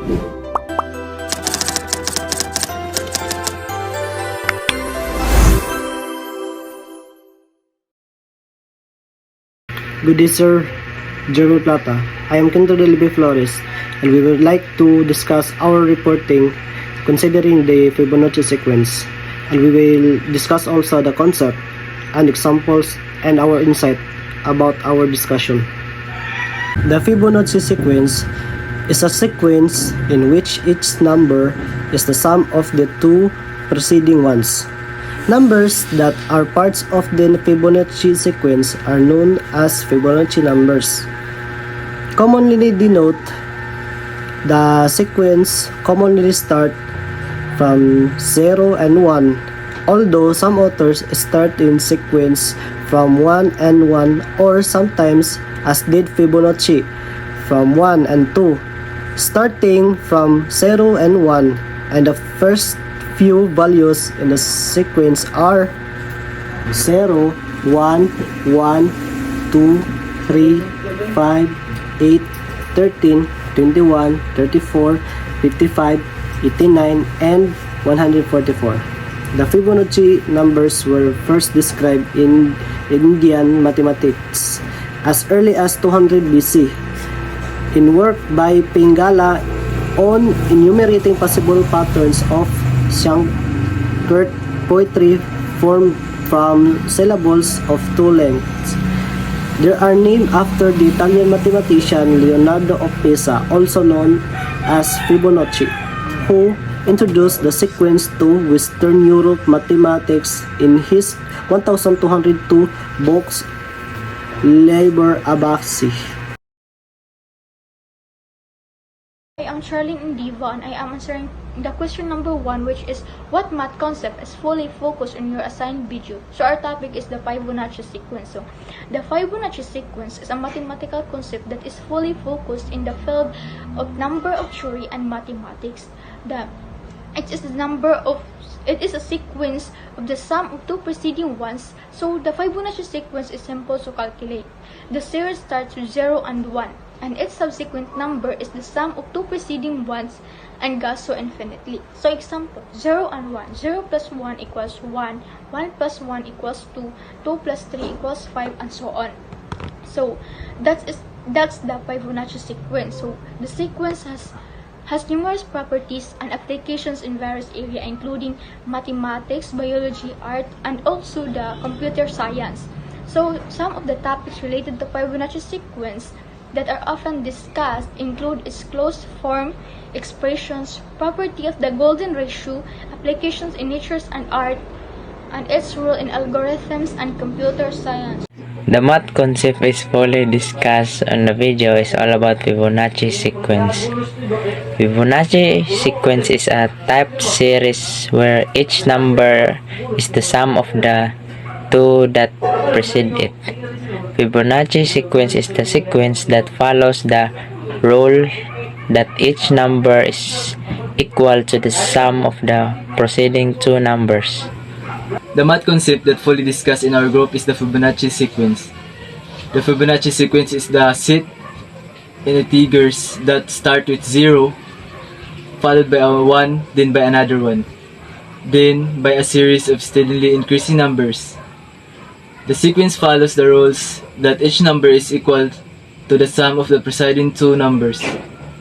Good day, Sir Jeremy Plata. I am Quinto Delby Flores, and we would like to discuss our reporting considering the Fibonacci sequence, and we will discuss also the concept and examples and our insight about our discussion. The Fibonacci sequence is a sequence in which each number is the sum of the two preceding ones. Numbers that are parts of the Fibonacci sequence are known as Fibonacci numbers. Commonly denote the sequence commonly start from 0 and 1, although some authors start in sequence from 1 and 1, or sometimes, as did Fibonacci, from 1 and 2, starting from 0 and 1, and the first few values in the sequence are 0, 1, 1, 2, 3, 5, 8, 13, 21, 34, 55, 89, and 144. The Fibonacci numbers were first described in Indian mathematics as early as 200 BC in work by Pingala on enumerating possible patterns of Sanskrit poetry formed from syllables of two lengths. They are named after the Italian mathematician Leonardo of Pisa, also known as Fibonacci, who introduced the sequence to Western Europe mathematics in his 1202 books Liber Abaci. I am Charlene Indiva, and I am answering the question number 1, which is what math concept is fully focused on your assigned video. So our topic is the Fibonacci sequence. So the Fibonacci sequence is a mathematical concept that is fully focused in the field of number of theory and mathematics. It is a sequence of the sum of two preceding ones. So the Fibonacci sequence is simple to calculate. The series starts with 0 and 1, and its subsequent number is the sum of two preceding ones and goes so infinitely. So example, 0 and 1. 0 plus 1 equals 1, 1 plus 1 equals 2, 2 plus 3 equals 5, and so on. So that's the Fibonacci sequence. So the sequence has numerous properties and applications in various areas, including mathematics, biology, art, and also the computer science. So some of the topics related to Fibonacci sequence that are often discussed include its closed form, expressions, property of the golden ratio, applications in nature and art, and its role in algorithms and computer science. The math concept is fully discussed on the video is all about Fibonacci sequence. Fibonacci sequence is a type series where each number is the sum of the two that precede it. Fibonacci sequence is the sequence that follows the rule that each number is equal to the sum of the preceding two numbers. The math concept that fully discussed in our group is the Fibonacci sequence. The Fibonacci sequence is the set in integers that start with 0, followed by a 1, then by another 1, then by a series of steadily increasing numbers. The sequence follows the rules that each number is equal to the sum of the preceding two numbers.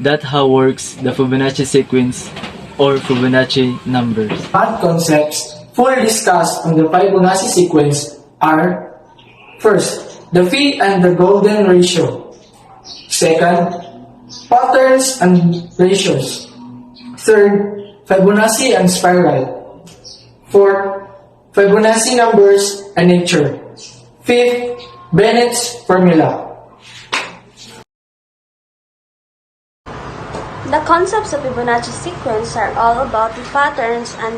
That's how works the Fibonacci sequence or Fibonacci numbers. Math concepts fully discussed on the Fibonacci sequence are: first, the phi and the golden ratio; second, patterns and ratios; third, Fibonacci and spiral; fourth, Fibonacci numbers and nature; fifth, Bennett's formula. The concepts of Fibonacci sequence are all about the patterns and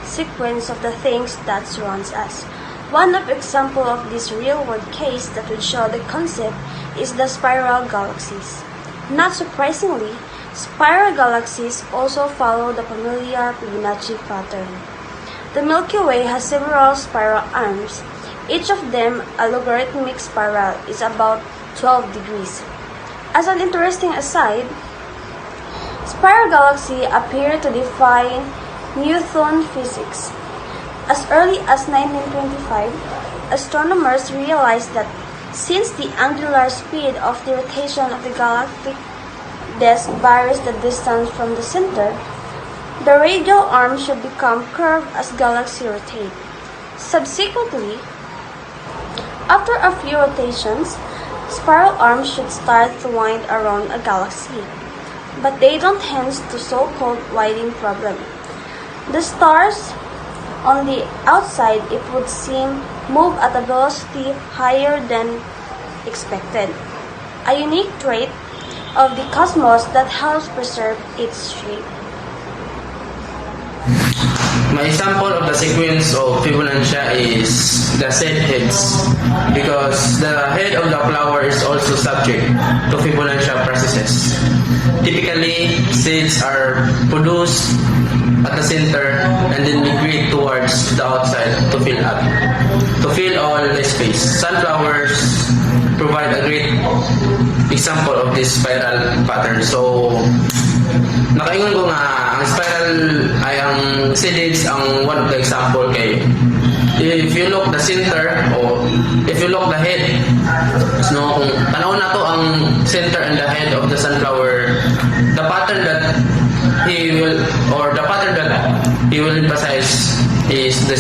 sequence of the things that surrounds us. One of example of this real-world case that would show the concept is the spiral galaxies. Not surprisingly, spiral galaxies also follow the familiar Fibonacci pattern. The Milky Way has several spiral arms. Each of them, a logarithmic spiral, is about 12 degrees. As an interesting aside, Spiral galaxies appear to defy Newton physics. As early as 1925, astronomers realized that since the angular speed of the rotation of the galactic disk varies the distance from the center, the radial arm should become curved as galaxies rotate. Subsequently, after a few rotations, spiral arms should start to wind around a galaxy, but they don't, hence the so-called winding problem. The stars on the outside, it would seem, move at a velocity higher than expected, a unique trait of the cosmos that helps preserve its shape. My example of the sequence of Fibonacci is the set heads, because the head of the flower is also subject to Fibonacci processes. Typically, seeds are produced at the center and then migrate towards the outside to fill all the space. Sunflowers provide a great example of this spiral pattern. So, nakaingon ko nga ang spiral ay ang seeds ang one of the example kay if you look the center or if you look the head, so kung tanaw na to ang center and the head of the sunflower, the pattern that he will emphasize is the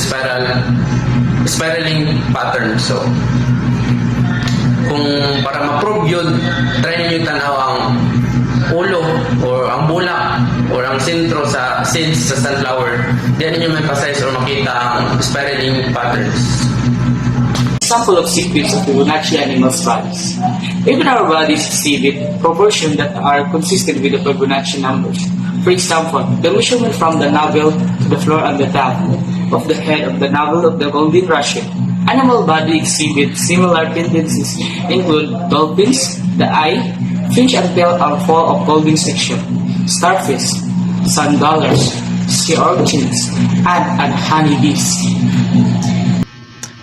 spiraling pattern. So kung para ma-prove yun, try ninyo tanaw ang ulo or ang bulak or ang sentro sa seeds sa sunflower. Diyan ninyo ma-emphasize or makita ang spiraling patterns. Example of sequence of Fibonacci animals' bodies. Even our bodies exhibit proportions that are consistent with the Fibonacci numbers. For example, the measurement from the navel to the floor on the top of the head of the navel of the golden ratio. Animal body exhibit similar tendencies include dolphins, the eye, finch and tail are full of golden section, starfish, sun dollars, sea urchins, and honeybees.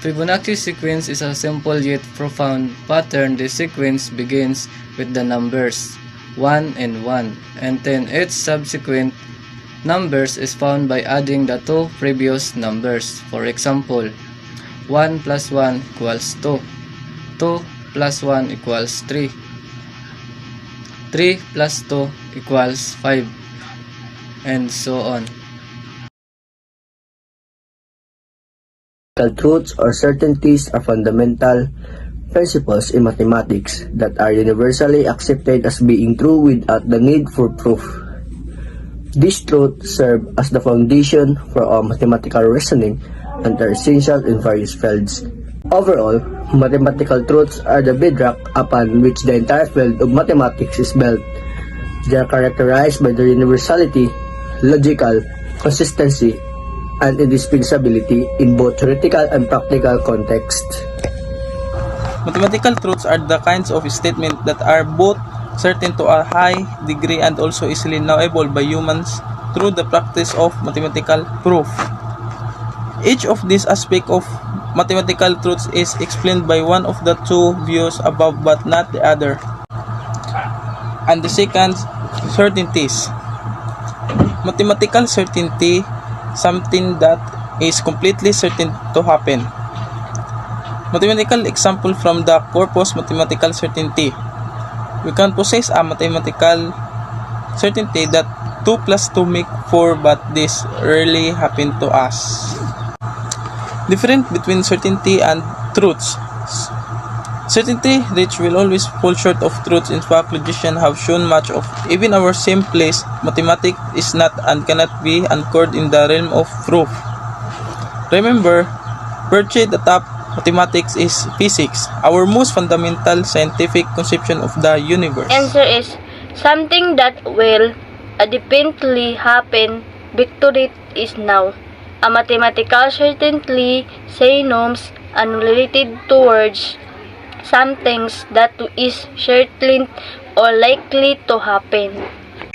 Fibonacci sequence is a simple yet profound pattern. The sequence begins with the numbers 1 and 1, and then each subsequent numbers is found by adding the two previous numbers. For example, 1 plus 1 equals 2, 2 plus 1 equals 3, 3 plus 2 equals 5, and so on. Truths or certainties are fundamental principles in mathematics that are universally accepted as being true without the need for proof. These truths serve as the foundation for all mathematical reasoning and are essential in various fields. Overall, mathematical truths are the bedrock upon which the entire field of mathematics is built. They are characterized by their universality, logical consistency, and indispensability in both theoretical and practical contexts. Mathematical truths are the kinds of statements that are both certain to a high degree and also easily knowable by humans through the practice of mathematical proof. Each of these aspects of mathematical truths is explained by one of the two views above but not the other. And the second, certainties. Mathematical certainty, something that is completely certain to happen. Mathematical example from the corpus mathematical certainty. We can possess a mathematical certainty that 2 plus 2 make 4, but this rarely happen to us. Difference between certainty and truths. Certainty which will always fall short of truth. In fact, logicians have shown much of even our same place. Mathematics is not and cannot be anchored in the realm of proof. Remember, perched atop mathematics is physics, our most fundamental scientific conception of the universe. Answer is something that will definitely happen. Victory is now. A mathematical certainty synonyms unrelated towards some things that is certain or likely to happen.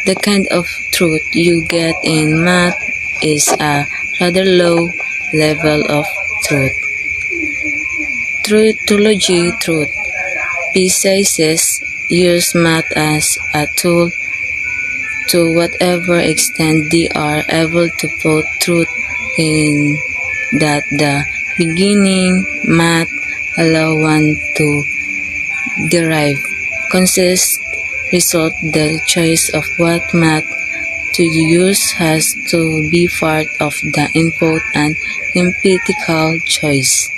The kind of truth you get in math is a rather low level of truth. Truthology truth. Physicists use math as a tool to whatever extent they are able to put truth in that the beginning math allow one to derive consist result. The choice of what math to use has to be part of the input and empirical choice.